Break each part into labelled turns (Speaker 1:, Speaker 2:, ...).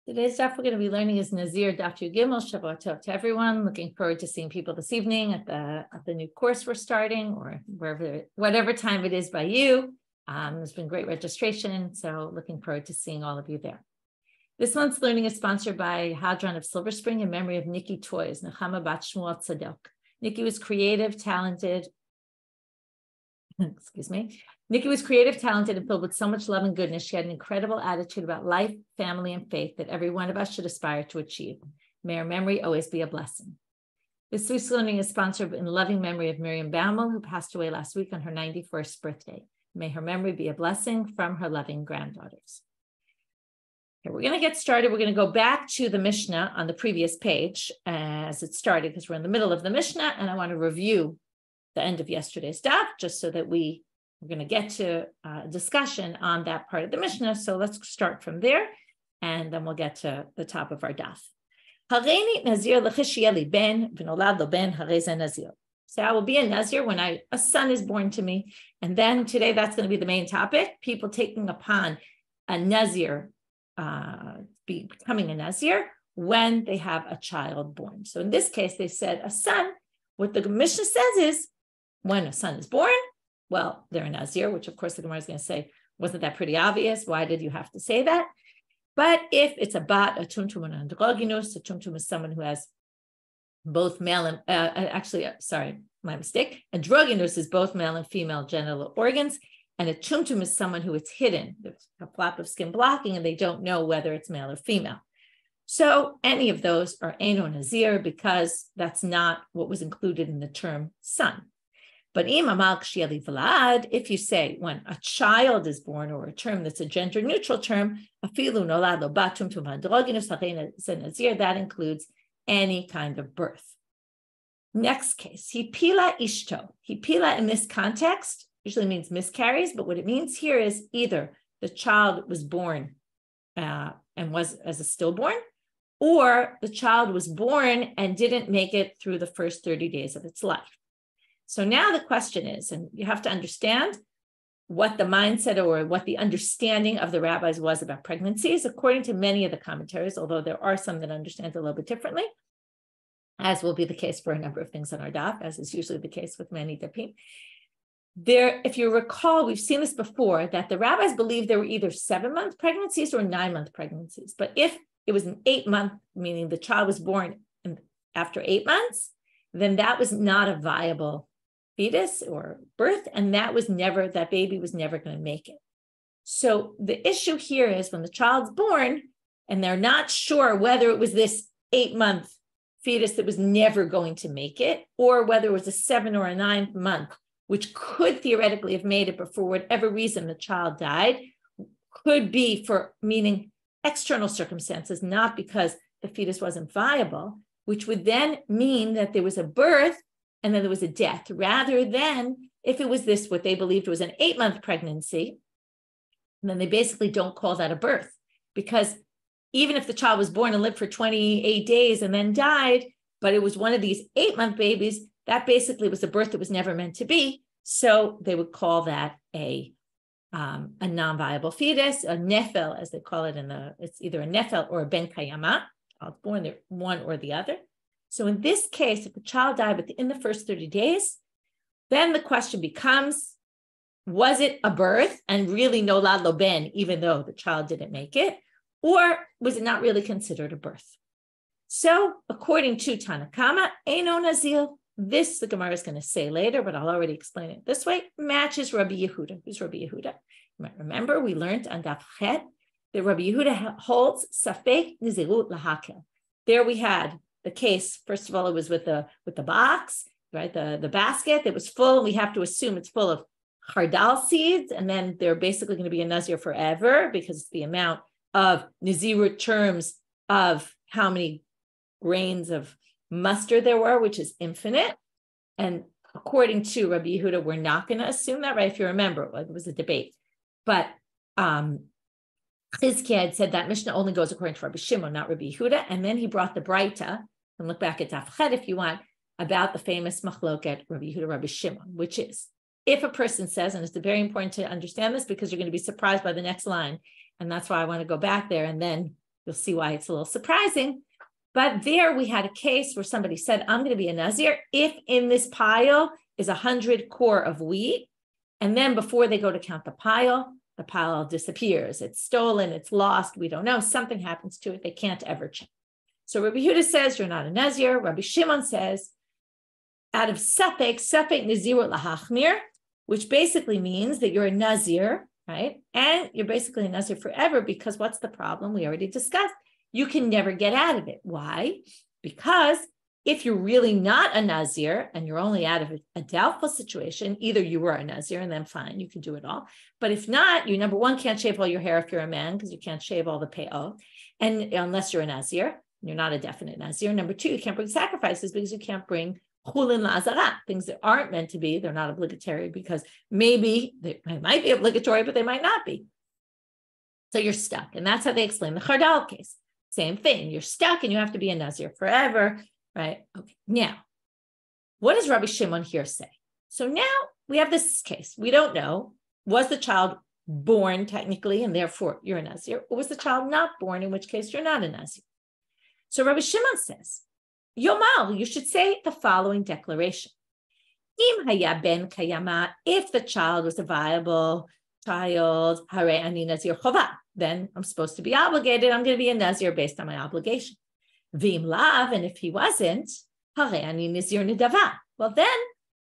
Speaker 1: Today's daf we're going to be learning is Nazir daf Yud Gimel. Shabbat Tov to everyone. Looking forward to seeing people this evening at the new course we're starting, or whatever time it is by you. There's been great registration, so looking forward to seeing all of you there. This month's learning is sponsored by Hadran of Silver Spring in memory of Nikki Toys, Nechama Bat Shmuel Tzadok. Nikki was creative, talented. Nikki was creative, talented, and filled with so much love and goodness. She had an incredible attitude about life, family, and faith that every one of us should aspire to achieve. May her memory always be a blessing. This week's learning is sponsored in loving memory of Miriam Baumel, who passed away last week on her 91st birthday. May her memory be a blessing from her loving granddaughters. Okay, we're going to get started. We're going to go back to the Mishna on the previous page as it started, because we're in the middle of the Mishna, and I want to review the end of yesterday's daf, just so that we're going to get to a discussion on that part of the Mishnah. So let's start from there, and then we'll get to the top of our daf. Hareini Nazir l'chishieli ben v'nolad lo ben harei Nazir. So I will be a Nazir when a son is born to me. And then today, that's going to be the main topic, people taking upon a Nazir, becoming a Nazir when they have a child born. So in this case, they said a son. What the Mishnah says is, when a son is born, well, they're a Nazir, which of course the Gemara is going to say, wasn't that pretty obvious? Why did you have to say that? But if it's a bat, a tumtum, and androgynous, a tumtum is someone who has both male and, my mistake. Androgynous is both male and female genital organs, and a tumtum is someone who it's hidden. There's a flap of skin blocking, and they don't know whether it's male or female. So any of those are Eino Nazir, because that's not what was included in the term son. But if you say when a child is born, or a term that's a gender neutral term, that includes any kind of birth. Next case, hipila ishto. Hipila in this context usually means miscarries, but what it means here is either the child was born and was as a stillborn, or the child was born and didn't make it through the first 30 days of its life. So now the question is, and you have to understand what the mindset or what the understanding of the rabbis was about pregnancies, according to many of the commentaries, although there are some that understand it a little bit differently, as will be the case for a number of things on our daf, as is usually the case with many dafim. There, if you recall, we've seen this before, that the rabbis believed there were either 7-month pregnancies or 9-month pregnancies. But if it was an 8-month, meaning the child was born after 8 months, then that was not a viable fetus or birth, and that baby was never going to make it. So the issue here is when the child's born and they're not sure whether it was this 8-month fetus that was never going to make it, or whether it was a 7 or a 9th month, which could theoretically have made it, but for whatever reason the child died, could be for meaning external circumstances, not because the fetus wasn't viable, which would then mean that there was a birth and then there was a death, rather than if it was this, what they believed was an 8-month pregnancy, then they basically don't call that a birth, because even if the child was born and lived for 28 days and then died, but it was one of these 8-month babies, that basically was a birth that was never meant to be. So they would call that a non-viable fetus, a nefel, as they call it it's either a nefel or a ben kayama. Child's born, they're one or the other. So in this case, if the child died within the first 30 days, then the question becomes, was it a birth and really nolad lo ben, even though the child didn't make it, or was it not really considered a birth? So according to Tanakama, Eino Nazir, this the Gemara is going to say later, but I'll already explain it this way, matches Rabbi Yehuda. Who's Rabbi Yehuda? You might remember we learned on Daf Chet that Rabbi Yehuda holds safek nizirut lahakel. There we had the case. First of all, it was with the box, right? The basket that was full. We have to assume it's full of chardal seeds, and then they're basically going to be a Nazir forever, because it's the amount of Nazirut terms of how many grains of mustard there were, which is infinite. And according to Rabbi Yehuda, we're not going to assume that, right? If you remember, it was a debate. But Chizkiah had said that Mishnah only goes according to Rabbi Shimon, not Rabbi Yehuda. And then he brought the Braita, and look back at Daf Chet if you want, about the famous machloket Rabbi Yehuda, Rabbi Shimon, which is, if a person says, and it's very important to understand this because you're going to be surprised by the next line, and that's why I want to go back there and then You'll see why it's a little surprising. But there we had a case where somebody said, I'm going to be a Nazir if in this pile is 100 core of wheat. And then before they go to count the pile disappears. It's stolen, it's lost. We don't know. Something happens to it. They can't ever check. So Rabbi Yehuda says, you're not a Nazir. Rabbi Shimon says, out of Safek Nazirut Lahachmir, which basically means that you're a Nazir, right? And you're basically a Nazir forever because what's the problem? We already discussed. You can never get out of it. Why? Because if you're really not a Nazir and you're only out of a doubtful situation, either you were a Nazir and then fine, you can do it all. But if not, you, number one, can't shave all your hair if you're a man because you can't shave all the pe'ot, and unless you're a Nazir, you're not a definite Nazir. Number two, you can't bring sacrifices because you can't bring chulin la'azara, things that aren't meant to be. They're not obligatory because maybe they might be obligatory, but they might not be. So you're stuck. And that's how they explain the Chardal case. Same thing. You're stuck and you have to be a Nazir forever, right? Okay. Now, what does Rabbi Shimon here say? So now we have this case. We don't know. Was the child born technically and therefore you're a Nazir? Or was the child not born, in which case you're not a Nazir? So Rabbi Shimon says, Yomal, you should say the following declaration. Im haya ben kayama, if the child was a viable child, hare ani nazir chova, then I'm supposed to be obligated. I'm going to be a Nazir based on my obligation. Vim lav, and if he wasn't, hare ani nazir nidava. Well, then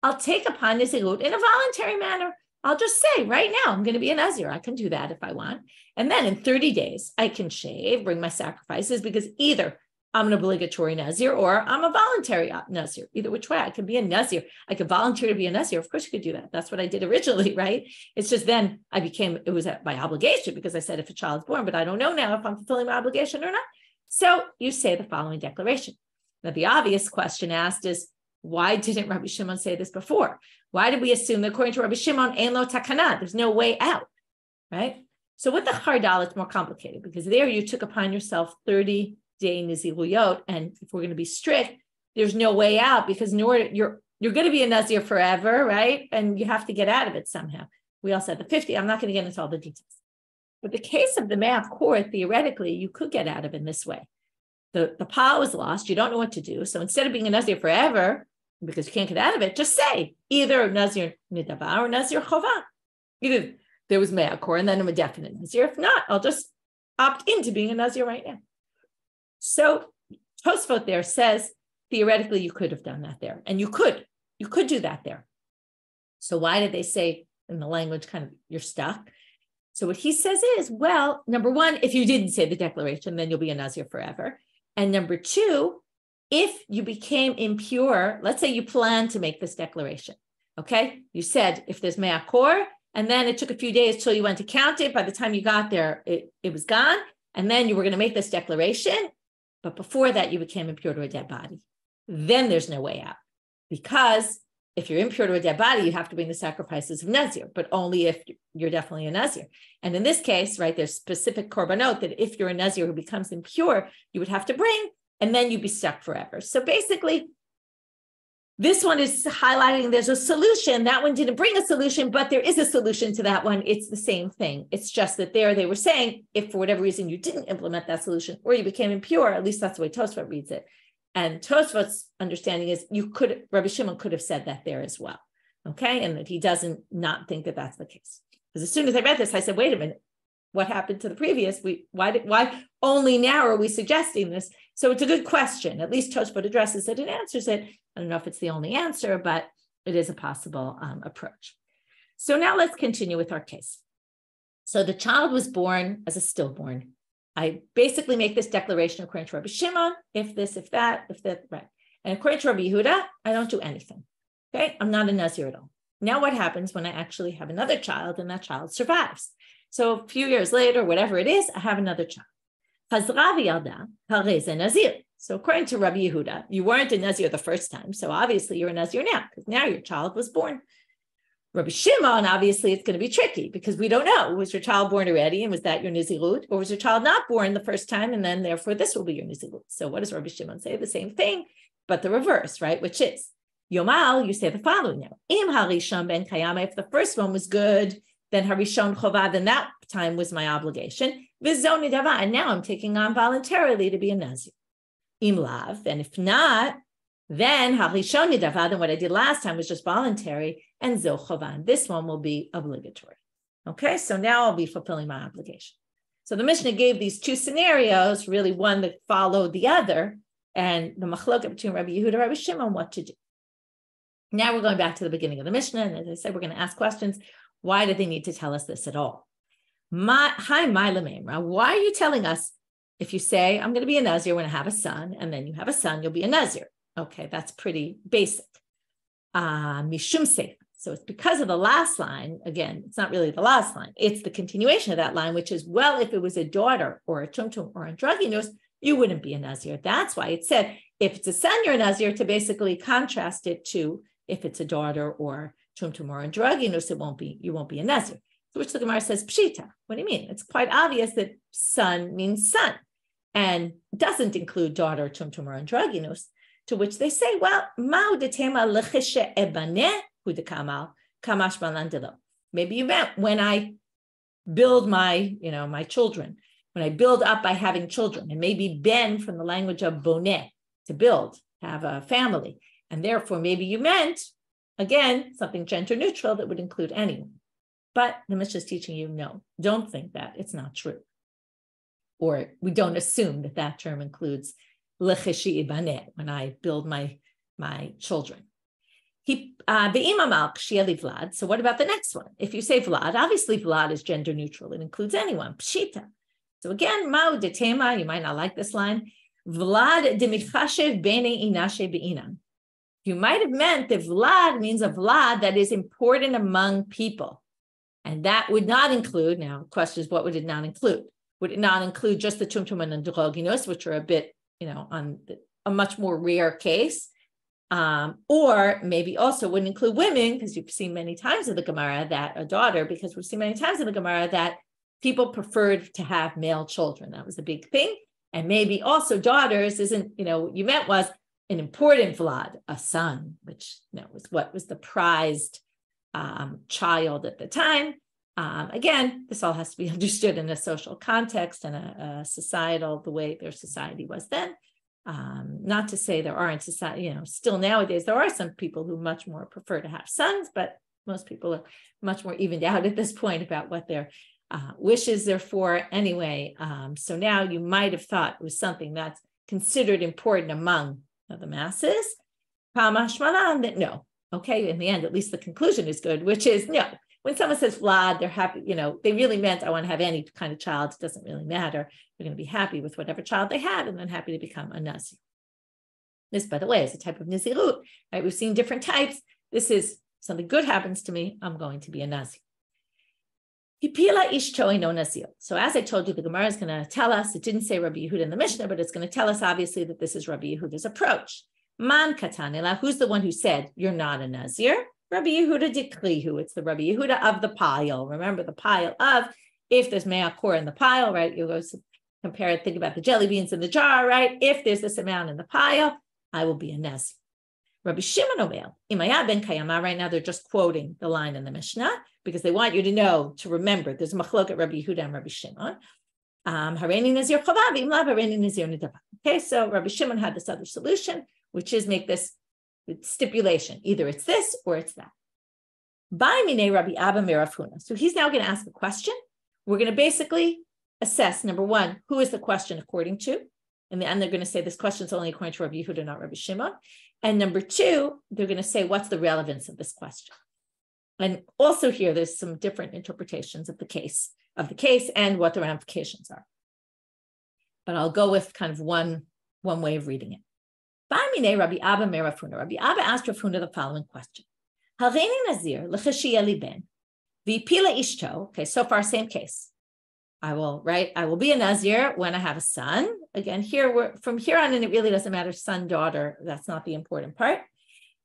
Speaker 1: I'll take upon Nazirut in a voluntary manner. I'll just say right now, I'm going to be a Nazir. I can do that if I want. And then in 30 days, I can shave, bring my sacrifices, because either I'm an obligatory Nazir or I'm a voluntary Nazir. Either which way, I could be a Nazir. I could volunteer to be a Nazir. Of course you could do that. That's what I did originally, right? It's just then it was my obligation because I said if a child's born, but I don't know now if I'm fulfilling my obligation or not. So you say the following declaration. Now the obvious question asked is, why didn't Rabbi Shimon say this before? Why did we assume that according to Rabbi Shimon, ein lo takana, there's no way out, right? So with the Chardal, it's more complicated because there you took upon yourself 30-day Naziruyot, and if we're going to be strict, there's no way out because in order you're going to be a Nazir forever, right? And you have to get out of it somehow. We also had the 50. I'm not going to get into all the details. But the case of the Me'av Kor, theoretically, you could get out of in this way. The pile was lost. You don't know what to do. So instead of being a Nazir forever, because you can't get out of it, just say either Nazir Nidava or Nazir Chova. Either there was Me'av Kor and then I'm a definite Nazir. If not, I'll just opt into being a Nazir right now. So Tosfot there says, theoretically, you could have done that there. And you could do that there. So why did they say in the language kind of, you're stuck? So what he says is, well, number one, if you didn't say the declaration, then you'll be a Nazir forever. And number two, if you became impure, let's say you plan to make this declaration, okay? You said if there's Me'av Kor, and then it took a few days till you went to count it. By the time you got there, it was gone. And then you were going to make this declaration. But before that, you became impure to a dead body. Then there's no way out. Because if you're impure to a dead body, you have to bring the sacrifices of Nazir, but only if you're definitely a Nazir. And in this case, right, there's specific korbanot that if you're a Nazir who becomes impure, you would have to bring, and then you'd be stuck forever. So basically, this one is highlighting there's a solution. That one didn't bring a solution, but there is a solution to that one. It's the same thing. It's just that there they were saying, if for whatever reason you didn't implement that solution or you became impure, at least that's the way Tosfot reads it. And Tosfot's understanding is Rabbi Shimon could have said that there as well. Okay. And that he doesn't not think that that's the case. Because as soon as I read this, I said, wait a minute, what happened to the previous? Why only now are we suggesting this? So it's a good question. At least Tosfot addresses it and answers it. I don't know if it's the only answer, but it is a possible approach. So now let's continue with our case. So the child was born as a stillborn. I basically make this declaration according to Rabbi Shimon, if this, if that, right. And according to Rabbi Yehuda, I don't do anything. Okay, I'm not a Nazir at all. Now what happens when I actually have another child and that child survives? So a few years later, whatever it is, I have another child. So according to Rabbi Yehuda, you weren't a Nazir the first time, so obviously you're a Nazir now, because now your child was born. Rabbi Shimon, obviously, it's going to be tricky because we don't know. Was your child born already and was that your Nazirut? Or was your child not born the first time and then therefore this will be your Nazirut? So what does Rabbi Shimon say? The same thing, but the reverse, right? Which is, Yomal, you say the following now. Im harishon ben kayama, if the first one was good, then harishon chova, then that time was my obligation. And now I'm taking on voluntarily to be a Nazir. Im lav, and if not, then what I did last time was just voluntary, and zo chovan. This one will be obligatory. Okay, so now I'll be fulfilling my obligation. So the Mishnah gave these two scenarios, really one that followed the other, and the machloket between Rabbi Yehuda and Rabbi Shimon what to do. Now we're going back to the beginning of the Mishnah, and as I said, we're going to ask questions. Why do they need to tell us this at all? Why are you telling us, if you say, I'm going to be a Nazir when I have a son, and then you have a son, you'll be a Nazir? Okay, that's pretty basic. Mishum seif. So it's because of the last line. Again, it's not really the last line. It's the continuation of that line, which is, well, if it was a daughter or a tumtum or androgynous, you wouldn't be a Nazir. That's why it said, if it's a son, you're a Nazir, to basically contrast it to if it's a daughter or tumtum or androgynous, you won't be a Nazir. To which the Gemara says, Pshita. What do you mean? It's quite obvious that son means son and doesn't include daughter, tumtum or androgynous. To which they say, well, maybe you meant when I build my children, when I build up by having children, and maybe ben from the language of boneh, to build, have a family. And therefore, maybe you meant, again, something gender neutral that would include anyone. But the Mishnah is teaching you, no, don't think that. It's not true. Or we don't assume that that term includes lecheshi ibaneh, when I build my children. So what about the next one? If you say Vlad, obviously Vlad is gender neutral. It includes anyone. Pshita. So again, Mao de Tema, you might not like this line. Vlad de michashev bene inashe beinan. You might have meant that Vlad means a Vlad that is important among people. And that would not include, now the question is, what would it not include? Would it not include just the tumtum and androgynous, which are a bit, on a much more rare case? Or maybe also wouldn't include women, because you've seen many times in the Gemara that a daughter, because we've seen many times in the Gemara that people preferred to have male children. That was a big thing. And maybe also daughters isn't, what you meant was an important Vlad, a son, which was what was the prized child at the time. Again, this all has to be understood in a social context and a societal, the way their society was then. Not to say there aren't society, still nowadays, there are some people who much more prefer to have sons, but most people are much more evened out at this point about what their wishes are for anyway. So now you might have thought it was something that's considered important among the masses. That no. Okay, in the end, at least the conclusion is good, which is no. When someone says Vlad, they're happy, they really meant I want to have any kind of child. It doesn't really matter. They're going to be happy with whatever child they have and then happy to become a Nazir. This, by the way, is a type of Nazirut, right? We've seen different types. This is something good happens to me, I'm going to be a Nazir. Hipila ishto eino Nazir. So as I told you, the Gemara is going to tell us, it didn't say Rabbi Yehuda in the Mishnah, but it's going to tell us obviously that this is Rabbi Yehuda's approach. Man katanela, who's the one who said, you're not a Nazir? Rabbi Yehuda diklihu. It's the Rabbi Yehuda of the pile. Remember the pile of, if there's me'akor in the pile, right? You go compare it, think about the jelly beans in the jar, right? If there's this amount in the pile, I will be a Nazir. Rabbi Shimon Omer, Imaya ben Kayama, right now they're just quoting the line in the Mishnah because they want you to know, to remember, there's a machlok at Rabbi Yehuda and Rabbi Shimon. Hareini Nazir chavav, imlav hareini Nazir nidava. Okay, so Rabbi Shimon had this other solution, which is make this stipulation. Either it's this or it's that. By mine Rabbi Abba Rav Huna. So he's now going to ask a question. We're going to basically assess, number one, who is the question according to? And they're going to say this question is only according to Rabbi Yehuda, not Rabbi Shimon. And number two, they're going to say, what's the relevance of this question? And also here, there's some different interpretations of the case and what the ramifications are. But I'll go with kind of one way of reading it. Rabbi Abba Rav Huna. Rabbi Abba asked Rav Huna the following question. Hareini Nazir l'chashia liben v'pila ishto. Okay, so far, same case. I will be a Nazir when I have a son. Again, from here on in, it really doesn't matter, son, daughter, that's not the important part.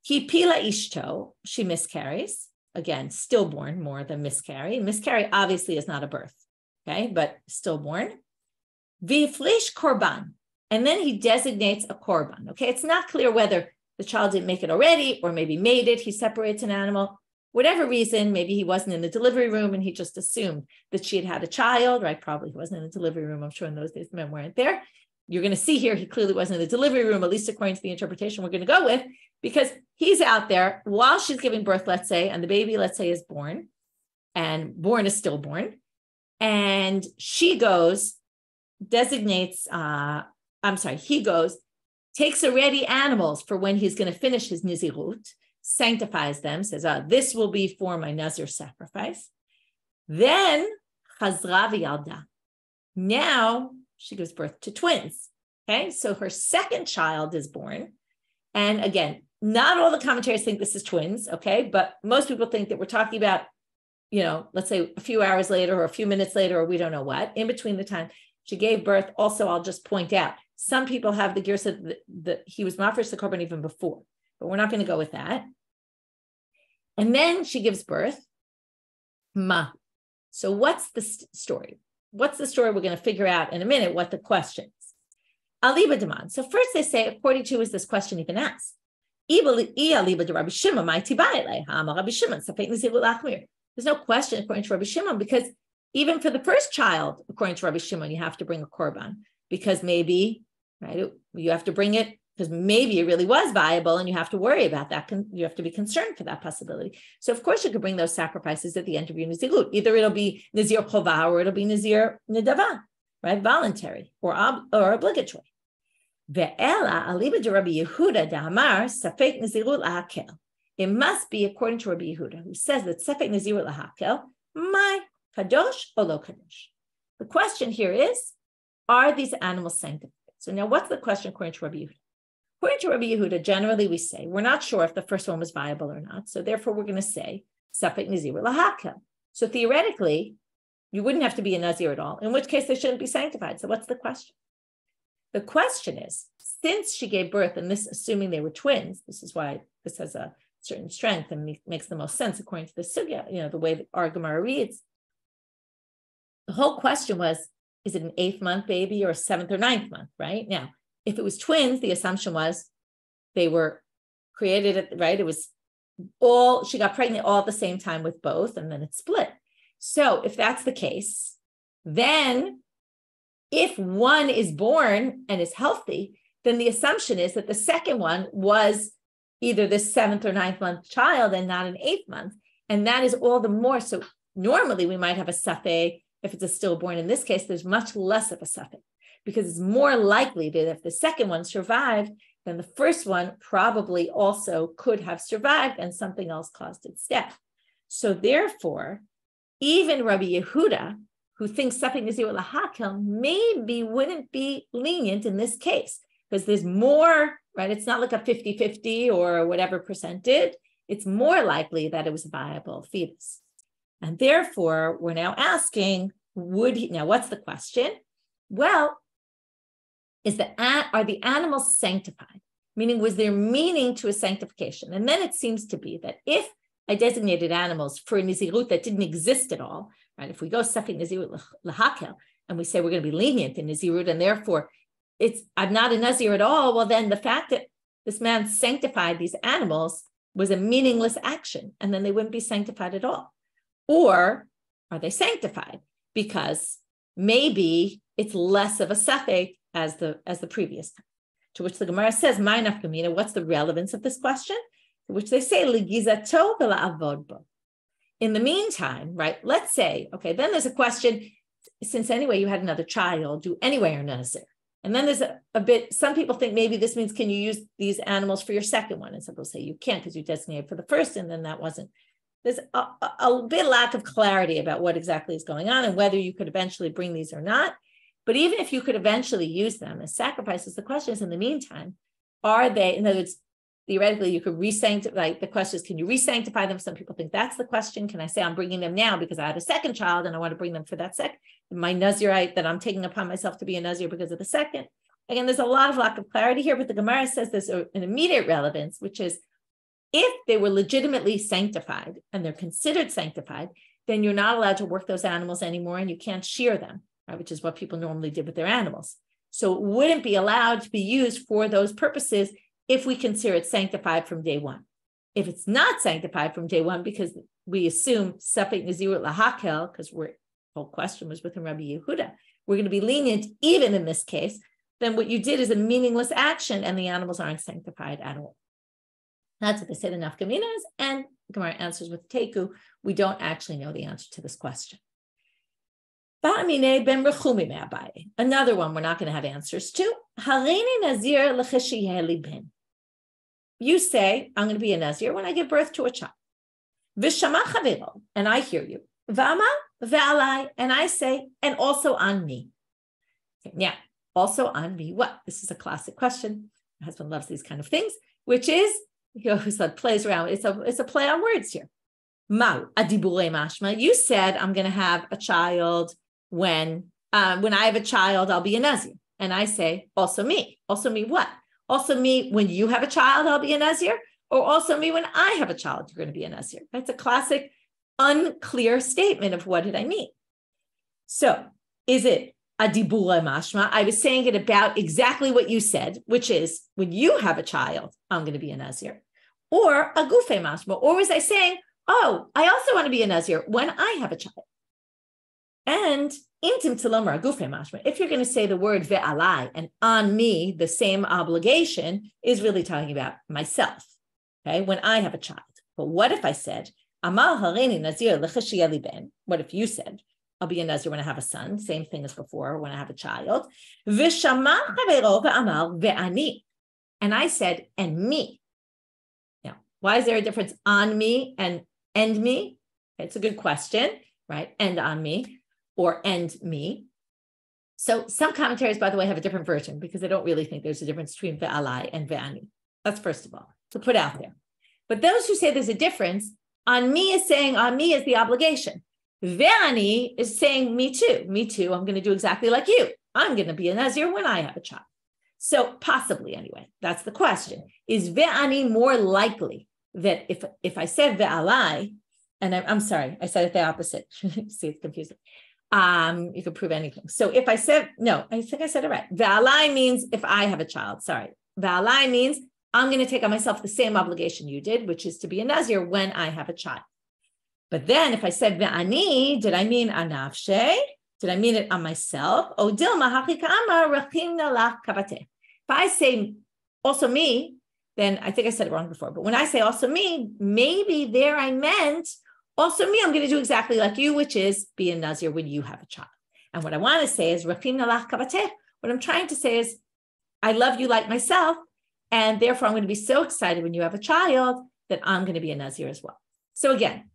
Speaker 1: Ki pila ishto, she miscarries. Again, stillborn more than miscarry. Miscarry obviously is not a birth, okay, but stillborn. V'flish korban. And then he designates a korban. Okay, it's not clear whether the child didn't make it already or maybe made it. He separates an animal. whatever reason, maybe he wasn't in the delivery room and he just assumed that she had a child, right? Probably he wasn't in the delivery room. I'm sure in those days men weren't there. You're going to see here, he clearly wasn't in the delivery room, at least according to the interpretation we're going to go with, because he's out there while she's giving birth, let's say, and the baby, let's say, is born, and born is stillborn. And he goes, takes already animals for when he's going to finish his nizirut, sanctifies them, says, this will be for my Nazir sacrifice. Then, chazra v'yalda. Now, she gives birth to twins. Okay, so her second child is born. And again, not all the commentaries think this is twins, okay? But most people think that we're talking about, let's say a few hours later or a few minutes later, or we don't know what, in between the time she gave birth. Also, I'll just point out, some people have the girsa that he was mafresh the korban even before, but we're not going to go with that. And then she gives birth. So what's the story? What's the story? We're going to figure out in a minute what the question is. Aliba demand. So first they say, according to, is this question even asked? There's no question according to Rabbi Shimon, because even for the first child, according to Rabbi Shimon, you have to bring a korban, because maybe, right, you have to bring it because maybe it really was viable and you have to worry about that. You have to be concerned for that possibility. So of course you could bring those sacrifices at the end of your nizirut. Either it'll be Nazir chova or it'll be Nazir nidava, right? Voluntary or obligatory. Ve'ela aliba de Rabbi Yehuda da'amar safek nizirut lahakel. It must be according to Rabbi Yehuda, who says that safek nizirut lahakel, my kadosh or lo kadosh. The question here is, are these animals sanctified? So now what's the question according to Rabbi Yehuda? According to Rabbi Yehuda, generally we say, we're not sure if the first one was viable or not. So therefore we're going to say, safek nazir lahakel. So theoretically, you wouldn't have to be a nazir at all, in which case they shouldn't be sanctified. So what's the question? The question is, since she gave birth, and this assuming they were twins, this is why this has a certain strength and makes the most sense according to the sugya, the way that our Gemara reads. The whole question was, is it an 8th month baby or a 7th or 9th month, right? Now, if it was twins, the assumption was they were created right? It was she got pregnant all at the same time with both, and then it split. So if that's the case, then if one is born and is healthy, then the assumption is that the second one was either this 7th or 9th month child and not an 8th month. And that is all the more. So normally we might have a safek if it's a stillborn. In this case, there's much less of a safek, because it's more likely that if the second one survived, then the first one probably also could have survived and something else caused its death. So therefore, even Rabbi Yehuda, who thinks safek nazir lahakel, maybe wouldn't be lenient in this case, because there's more, right? It's not like a 50-50 or whatever percentage. It's more likely that it was a viable fetus. And therefore, we're now asking, now what's the question? Well, are the animals sanctified? Meaning, was there meaning to a sanctification? And then it seems to be that if I designated animals for a nizirut that didn't exist at all, right? If we go safek nazirut lahakel and we say we're going to be lenient in nizirut, and therefore I'm not a nazir at all, well, then the fact that this man sanctified these animals was a meaningless action, and then they wouldn't be sanctified at all. Or are they sanctified because maybe it's less of a safek as the previous time? To which the Gemara says, "My nafkamina." What's the relevance of this question? To which they say, "Legizato v'la'avod bo." In the meantime, right? Let's say, okay, then there's a question. Since anyway you had another child, do anyway or nazir? And then there's a bit. Some people think maybe this means can you use these animals for your second one? And some people say you can't because you designated for the first, and then that wasn't. There's a bit lack of clarity about what exactly is going on and whether you could eventually bring these or not. But even if you could eventually use them as sacrifices, the question is, in the meantime, are they, in other words, theoretically, you could re-sanctify, the question is, can you re-sanctify them? Some people think that's the question. Can I say I'm bringing them now because I had a second child and I want to bring them for that second? My Nazirite that I'm taking upon myself to be a Nazir because of the second. Again, there's a lot of lack of clarity here, but the Gemara says there's an immediate relevance, which is if they were legitimately sanctified and they're considered sanctified, then you're not allowed to work those animals anymore and you can't shear them, right, which is what people normally did with their animals. So it wouldn't be allowed to be used for those purposes if we consider it sanctified from day one. If it's not sanctified from day one, because we assume safek nazirut lahakel, because the whole question was within Rabbi Yehuda, we're going to be lenient even in this case, then what you did is a meaningless action and the animals aren't sanctified at all. That's what they say the nafkamina is, and Gemara answers with teku. We don't actually know the answer to this question. Ben Rachumi me Abaye. Another one we're not going to have answers to. Harini Nazir l'cheshiyeh ben. You say, I'm going to be a Nazir when I give birth to a child. V'shama chavero, and I hear you. V'ama v'alai, and I say, and also on me. Okay, now, also on me, what? This is a classic question. My husband loves these kind of things, which is, he always plays around. It's a play on words here. Mau adibure mashma. You said I'm going to have a child when I have a child, I'll be a Nazir. And I say, also me. Also me what? Also me when you have a child, I'll be a Nazir? Or also me when I have a child, you're going to be a Nazir? That's a classic, unclear statement of what did I mean. So is it adibure mashma? I was saying it about exactly what you said, which is when you have a child, I'm going to be a Nazir. Or a gufe mashma. Or was I saying, oh, I also want to be a Nazir when I have a child? And intim talomer gufe mashma. If you're going to say the word ve'alai and on me, the same obligation is really talking about myself. Okay, when I have a child. But what if I said, amal harini nazir l'cheshiyeh ben? What if you said, I'll be a Nazir when I have a son? Same thing as before, when I have a child. V'shama chavero ve'amal ve'ani. And I said, and me. Now, why is there a difference on me and me? It's a good question, right? And on me. Or and me. So some commentaries, by the way, have a different version because they don't really think there's a difference between ve'alai and ve'ani. That's first of all, to put out there. But those who say there's a difference, on me is saying on me is the obligation. Ve'ani is saying me too. Me too, I'm going to do exactly like you. I'm going to be a Nazir when I have a child. So possibly anyway, that's the question. Is ve'ani more likely that if I said ve'alai, and I'm sorry, I said it the opposite. See, it's confusing. You could prove anything. So if I said, no, I think I said it right. V'alai means if I have a child, sorry. V'alai means I'm going to take on myself the same obligation you did, which is to be a Nazir when I have a child. But then if I said ve'ani, did I mean anavshe? Did I mean it on myself? O dilma hakikama rachimna lach kavate. If I say also me, then I think I said it wrong before. But when I say also me, maybe there I meant also me, I'm going to do exactly like you, which is be a Nazir when you have a child. And what I want to say is, what I'm trying to say is, I love you like myself, and therefore I'm going to be so excited when you have a child that I'm going to be a Nazir as well. So again,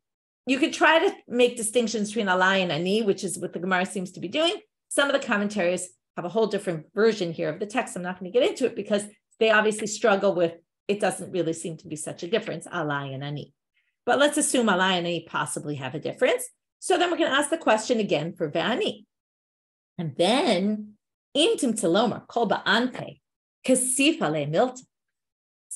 Speaker 1: you could try to make distinctions between alai and ani, which is what the Gemara seems to be doing. Some of the commentaries have a whole different version here of the text. I'm not going to get into it because they obviously struggle with, it doesn't really seem to be such a difference, alai and ani. But let's assume alai and ani possibly have a difference. So then we're going to ask the question again for ve'ani. And then, intim telomer, kol ba'ante, kasifa le milta.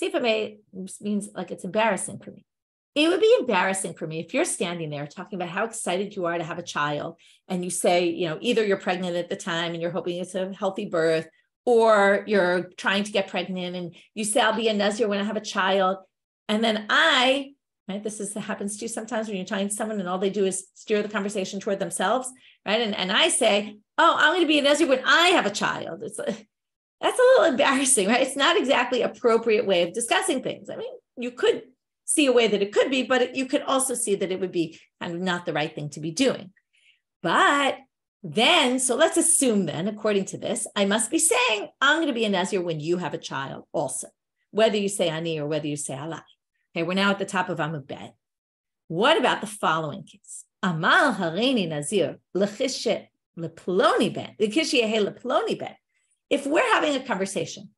Speaker 1: Sifa means like it's embarrassing for me. It would be embarrassing for me if you're standing there talking about how excited you are to have a child and you say, either you're pregnant at the time and you're hoping it's a healthy birth, or you're trying to get pregnant and you say, I'll be a Nazir when I have a child. And then right? This happens to you sometimes when you're talking to someone and all they do is steer the conversation toward themselves, right? And I say, oh, I'm going to be a Nazir when I have a child. That's a little embarrassing, right? It's not exactly an appropriate way of discussing things. I mean, you could see a way that it could be, but you could also see that it would be kind of not the right thing to be doing. But then, so let's assume then, according to this, I must be saying, I'm going to be a Nazir when you have a child also, whether you say ani or whether you say alai. Okay, we're now at the top of Abaye. What about the following case? Amal harini nazir l'chishe leploni ben, l'kishyehe leploni ben. If we're having a conversation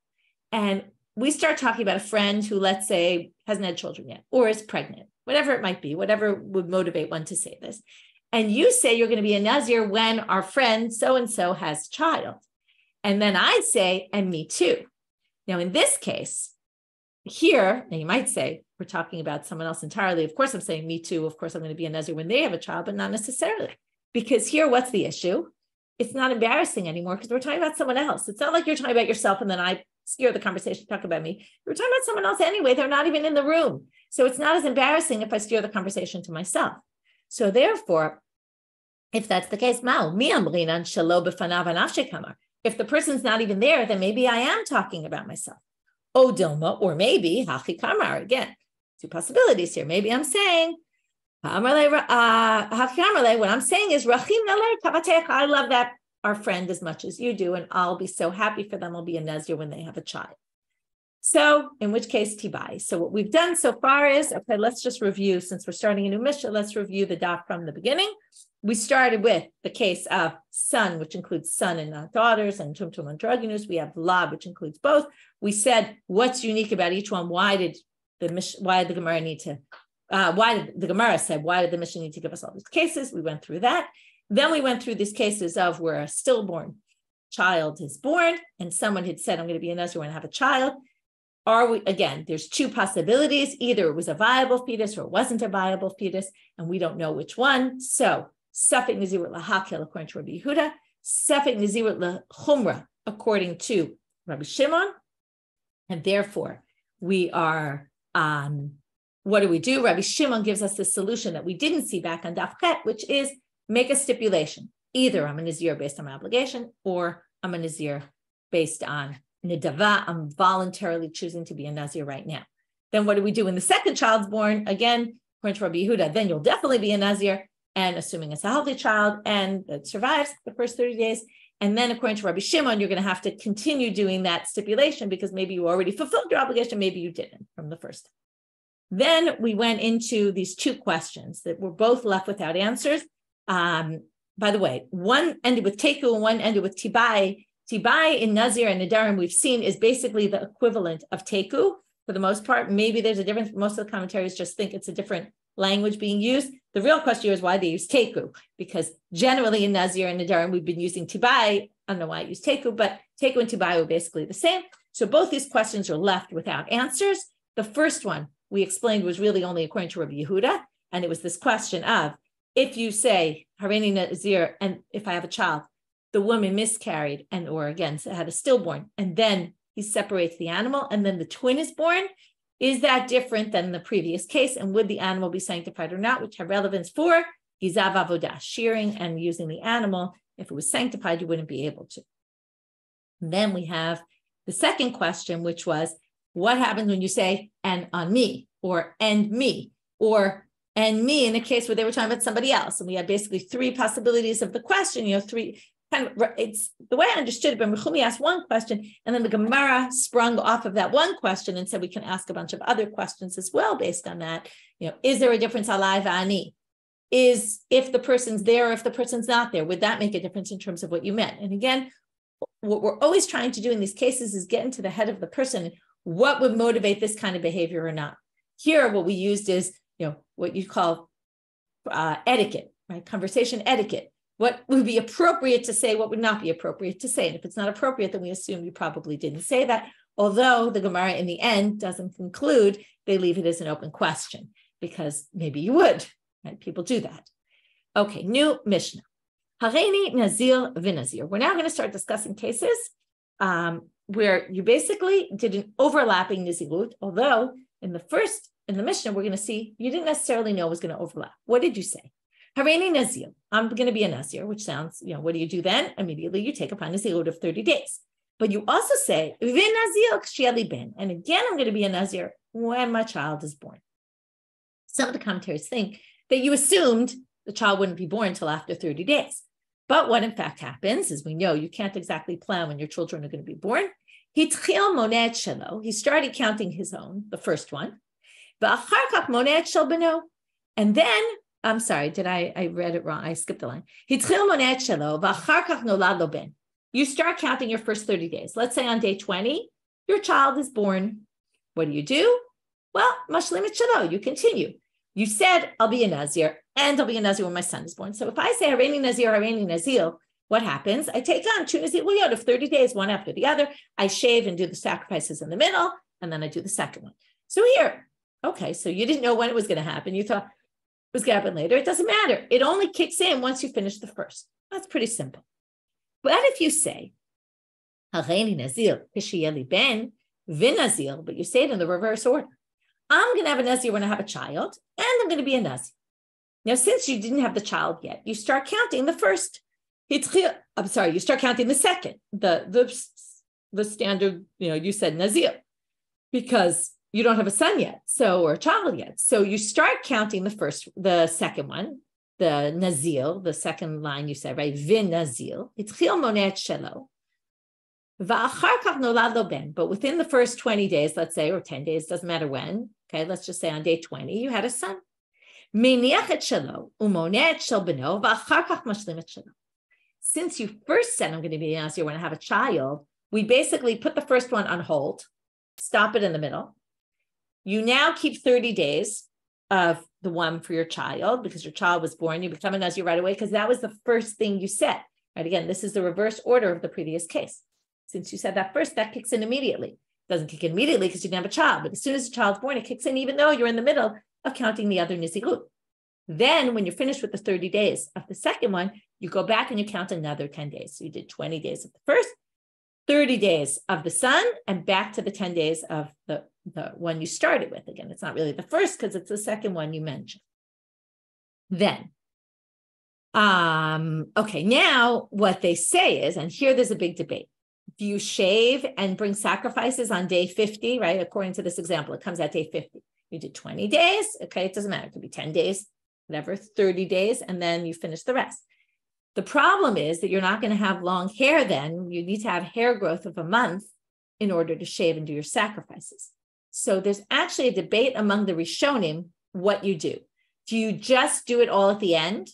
Speaker 1: and we start talking about a friend who, let's say, hasn't had children yet or is pregnant, whatever it might be, whatever would motivate one to say this, and you say you're going to be a Nazir when our friend so-and-so has a child, and then I say, and me too. Now, in this case, here, now you might say, we're talking about someone else entirely. Of course, I'm saying me too. Of course, I'm going to be a Nazir when they have a child, but not necessarily. Because here, what's the issue? It's not embarrassing anymore because we're talking about someone else. It's not like you're talking about yourself and then I steer the conversation, talk about me. We're talking about someone else anyway. They're not even in the room. So it's not as embarrassing if I steer the conversation to myself. So therefore, if that's the case, if the person's not even there, then maybe I am talking about myself. O Dilma, or maybe hachi kamar. Again, two possibilities here. Maybe I'm saying, what I'm saying is, I love that our friend as much as you do, and I'll be so happy for them. I'll be a Nazir when they have a child. So in which case, tibai. So what we've done so far is, okay, let's just review, since we're starting a new Mishna, let's review the daf from the beginning. We started with the case of son, which includes son and not daughters, and tumtum and draginus. We have lab, which includes both. We said what's unique about each one. Why did the Gemara need to? Why did the Gemara Mishna need to give us all these cases? We went through that. Then we went through these cases of where a stillborn child is born, and someone had said, "I'm going to be a Nazir when I have a child." There's two possibilities. Either it was a viable fetus or it wasn't a viable fetus, and we don't know which one. So, Safek Nazir Lahakil according to Rabbi Yehuda, Safek Nazir Lahumra according to Rabbi Shimon, and therefore we are, what do we do? Rabbi Shimon gives us the solution that we didn't see back on Daf Chet, which is make a stipulation. Either I'm a Nazir based on my obligation, or I'm a Nazir based on Nidava, I'm voluntarily choosing to be a Nazir right now. Then what do we do when the second child's born? Again, according to Rabbi Yehuda, then you'll definitely be a Nazir, and assuming it's a healthy child and it survives the first 30 days. And then according to Rabbi Shimon, you're going to have to continue doing that stipulation because maybe you already fulfilled your obligation, maybe you didn't from the first. Then we went into these two questions that were both left without answers. By the way, one ended with teku and one ended with tibai. Tibai in Nazir and Nadarim we've seen is basically the equivalent of teku for the most part. Maybe there's a difference. Most of the commentaries just think it's a different language being used. The real question here is why they use teku, because generally in Nazir and Nadarim we've been using tibai. I don't know why I use teku, but teku and tibai were basically the same. So both these questions are left without answers. The first one we explained was really only according to Rabbi Yehuda, and it was this question of, if you say Hareini Nazir, and if I have a child, the woman miscarried and or again had a stillborn, and then he separates the animal and then the twin is born, is that different than the previous case? And would the animal be sanctified or not, which have relevance for gizav avodah, shearing and using the animal. If it was sanctified, you wouldn't be able to. And then we have the second question, which was, what happens when you say, and on me, or and me, or and me, in a case where they were talking about somebody else? And we had basically three possibilities of the question, three kind of, it's the way I understood it, but Rachumi asked one question, and then the Gemara sprung off of that one question and said we can ask a bunch of other questions as well based on that. Is there a difference alai va'ani? Is if the person's there or if the person's not there, would that make a difference in terms of what you meant? And again, what we're always trying to do in these cases is get into the head of the person. What would motivate this kind of behavior or not? Here, what we used is, what you call etiquette, right? Conversation etiquette. What would be appropriate to say, what would not be appropriate to say. And if it's not appropriate, then we assume you probably didn't say that. Although the Gemara in the end doesn't conclude, they leave it as an open question because maybe you would, right? People do that. Okay, new Mishna. Hareini Nazir v'Nazir. We're now going to start discussing cases where you basically did an overlapping Nazirut, although in the Mishnah, we're going to see you didn't necessarily know it was going to overlap. What did you say? Hareini Nazir, I'm going to be a Nazir, which sounds, what do you do then? Immediately you take upon Nazirut of 30 days. But you also say, v'Nazir k'sheli ben, and again, I'm going to be a Nazir when my child is born. Some of the commentators think that you assumed the child wouldn't be born until after 30 days. But what in fact happens, as we know, you can't exactly plan when your children are going to be born. He started counting his own, the first one. And then, I'm sorry, I read it wrong? I skipped the line. You start counting your first 30 days. Let's say on day 20, your child is born. What do? Well, you continue. You said, I'll be a Nazir, and I'll be a Nazir when my son is born. So if I say, Hareini Nazir, what happens? I take on two Nazirut of 30 days, one after the other. I shave and do the sacrifices in the middle, and then I do the second one. So here, okay, so you didn't know when it was going to happen. You thought it was going to happen later. It doesn't matter. It only kicks in once you finish the first. That's pretty simple. But if you say, Hareini Nazir, Pishiyeli Ben, Vinazir, but you say it in the reverse order. I'm going to have a Nazir when I have a child, and I'm going to be a Nazir. Now, since you didn't have the child yet, you start counting the first. You start counting the second, the standard, you said Nazir, because you don't have a son yet, or a child yet. So you start counting the second one, the Nazir, the second line you said, right? Vin Nazir. Itchil monet shelo. Va'achar kach nolad lo ben. But within the first 20 days, let's say, or 10 days, doesn't matter when. Okay, let's just say on day 20, you had a son. Meniach et shelo, umonet et shel beno, va'achar kach mashlim et shelo. Since you first said I'm going to be a Nazir when I have a child, we basically put the first one on hold, stop it in the middle. You now keep 30 days of the one for your child because your child was born. You become a Nazir right away because that was the first thing you said. Right? Again, this is the reverse order of the previous case. Since you said that first, that kicks in immediately. It doesn't kick in immediately because you didn't have a child, but as soon as the child's born, it kicks in even though you're in the middle of counting the other Nazirut. Then when you're finished with the 30 days of the second one, you go back and you count another 10 days. So you did 20 days of the first, 30 days of the son, and back to the 10 days of the one you started with. Again, it's not really the first because it's the second one you mentioned. Then, okay, now what they say is, and here there's a big debate. Do you shave and bring sacrifices on day 50, right? According to this example, it comes at day 50. You did 20 days, okay, it doesn't matter. It could be 10 days, whatever, 30 days, and then you finish the rest. The problem is that you're not going to have long hair then. You need to have hair growth of a month in order to shave and do your sacrifices. So there's actually a debate among the Rishonim what you do. Do you just do it all at the end?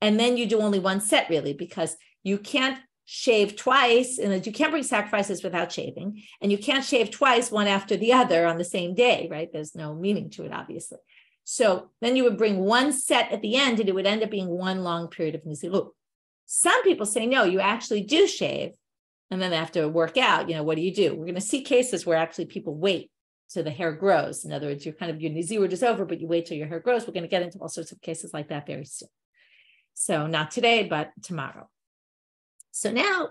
Speaker 1: And then you do only one set really, because you can't shave twice, and you can't bring sacrifices without shaving, and you can't shave twice, one after the other on the same day, right? There's no meaning to it, obviously. So then you would bring one set at the end, and it would end up being one long period of Nazirut. Some people say, no, you actually do shave, and then they have to work out, what do you do? We're going to see cases where actually people wait till the hair grows. In other words, your Nazirut is over, but you wait till your hair grows. We're going to get into all sorts of cases like that very soon. So not today, but tomorrow. So now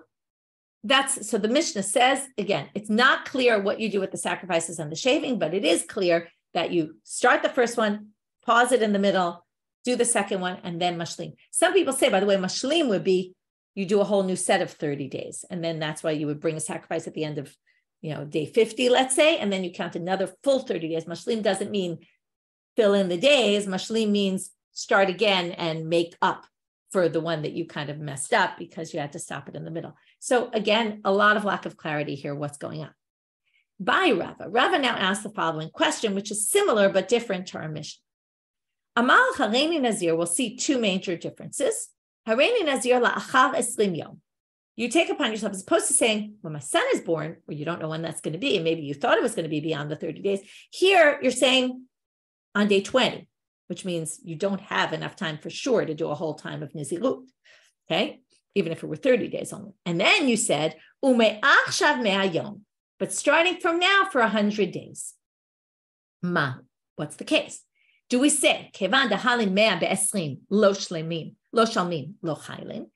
Speaker 1: so the Mishna says, again, it's not clear what you do with the sacrifices and the shaving, but it is clear that you start the first one, pause it in the middle, do the second one, and then mashlim. Some people say, by the way, mashlim would be you do a whole new set of 30 days. And then that's why you would bring a sacrifice at the end of, day 50, let's say, and then you count another full 30 days. Mashlim doesn't mean fill in the days. Mashlim means start again and make up for the one that you kind of messed up because you had to stop it in the middle. So again, a lot of lack of clarity here, what's going on. By Rava. Rava now asks the following question, which is similar but different to our Mishna. Amal Hareini Nazir will see two major differences. Hareini Nazir la'achar 20 yom. You take upon yourself, as opposed to saying, when my son is born, or you don't know when that's going to be, and maybe you thought it was going to be beyond the 30 days. Here, you're saying on day 20, which means you don't have enough time for sure to do a whole time of Nazirut, okay? Even if it were 30 days only. And then you said, Ume'achshav 100 yom, but starting from now for 100 days. Ma, what's the case? Do we say, Kevan dahalin 120 lo shlemim, lo shalmim, lo chaylin?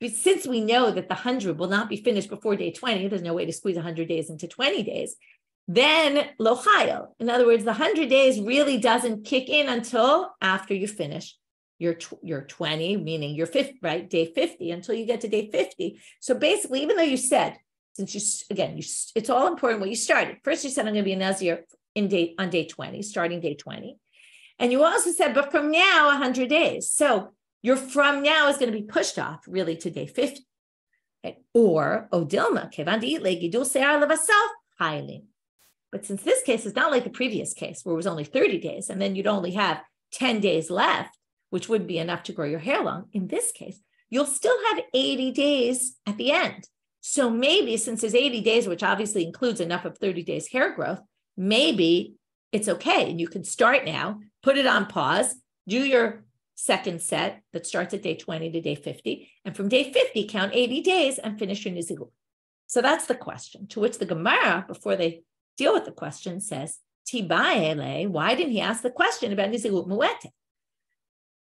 Speaker 1: Since we know that the 100 will not be finished before day 20, there's no way to squeeze 100 days into 20 days, then lo chayil. In other words, the 100 days really doesn't kick in until after you finish your 20, meaning your 50, right? Day 50, until you get to day 50. So basically, even though you said, it's all important what you started. First, you said, I'm going to be a Nazir on day 20, starting day 20. And you also said, but from now, 100 days. So your from now is going to be pushed off really to day 50. Okay? Or, Odilma, kevandi legidul se'ar levasaf, haylin. But since this case is not like the previous case where it was only 30 days and then you'd only have 10 days left, which would be enough to grow your hair long, in this case, you'll still have 80 days at the end. So maybe since there's 80 days, which obviously includes enough of 30 days hair growth, maybe it's okay. And you can start now, put it on pause, do your second set that starts at day 20 to day 50. And from day 50, count 80 days and finish your Nazirut. So that's the question, to which the Gemara, before they deal with the question, says, Tibaele, why didn't he ask the question about Nazirut Mu'ete?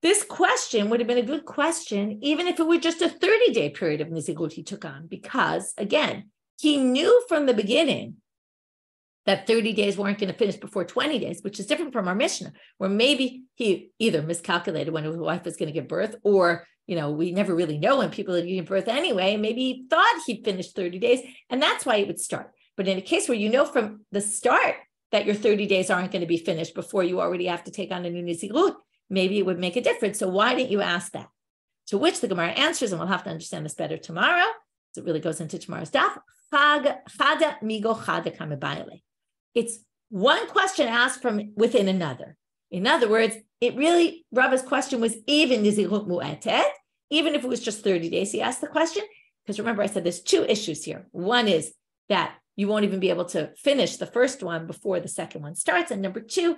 Speaker 1: This question would have been a good question, even if it were just a 30-day period of Nazirut he took on, because, again, he knew from the beginning that 30 days weren't going to finish before 20 days, which is different from our Mishna, where maybe he either miscalculated when his wife was going to give birth, or, we never really know when people are giving birth anyway. Maybe he thought he'd finished 30 days, and that's why it would start. But in a case where you know from the start that your 30 days aren't going to be finished before you already have to take on a new Nazirut, maybe it would make a difference. So why didn't you ask that? To which the Gemara answers, and we'll have to understand this better tomorrow. So it really goes into tomorrow's daf. Chada migo chada kamibayale. It's one question asked from within another. In other words, Rava's question was even Nazirut mu'etet, even if it was just 30 days, he asked the question. Because remember, I said there's two issues here. One is that you won't even be able to finish the first one before the second one starts. And number two,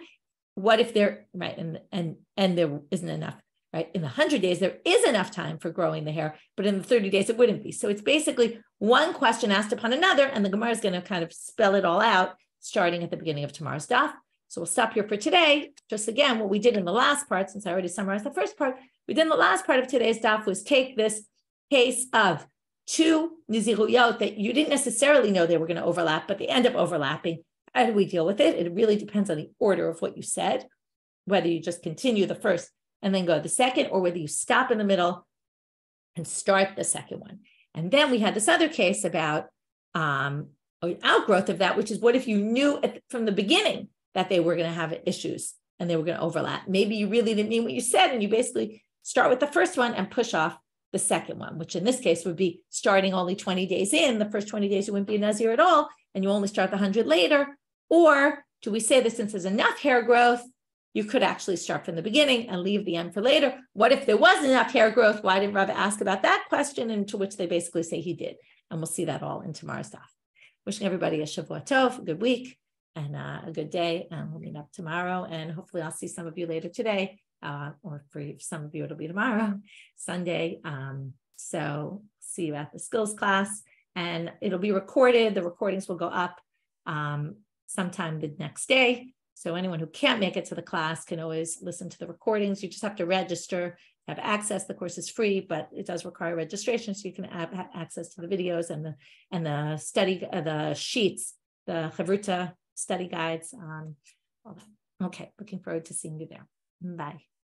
Speaker 1: what if there, right, and there isn't enough, right? In the 100 days, there is enough time for growing the hair, but in the 30 days, it wouldn't be. So it's basically one question asked upon another, and the Gemara is going to kind of spell it all out, starting at the beginning of tomorrow's daf. So we'll stop here for today. Just again, what we did in the last part, since I already summarized the first part, we did in the last part of today's daf was take this case of two Naziruyot that you didn't necessarily know they were going to overlap, but they end up overlapping. How do we deal with it? It really depends on the order of what you said, whether you just continue the first and then go to the second, or whether you stop in the middle and start the second one. And then we had this other case about outgrowth of that, which is what if you knew from the beginning that they were going to have issues and they were going to overlap? Maybe you really didn't mean what you said, and you basically start with the first one and push off the second one, which in this case would be starting only 20 days in. The first 20 days you wouldn't be a Nazir at all, and you only start the 100 later. Or do we say that since there's enough hair growth, you could actually start from the beginning and leave the end for later? What if there wasn't enough hair growth? Why didn't Rava ask about that question? And to which they basically say he did. And we'll see that all in tomorrow's daf. Wishing everybody a Shavua Tov, a good week, and a good day. And we'll meet up tomorrow. And hopefully I'll see some of you later today. Or for some of you, it'll be tomorrow, Sunday. So see you at the skills class. And it'll be recorded. The recordings will go up sometime the next day. So anyone who can't make it to the class can always listen to the recordings. You just have to register, have access. The course is free, but it does require registration, so you can have access to the videos and the study, the sheets, the Chavruta study guides. Okay, looking forward to seeing you there. Bye.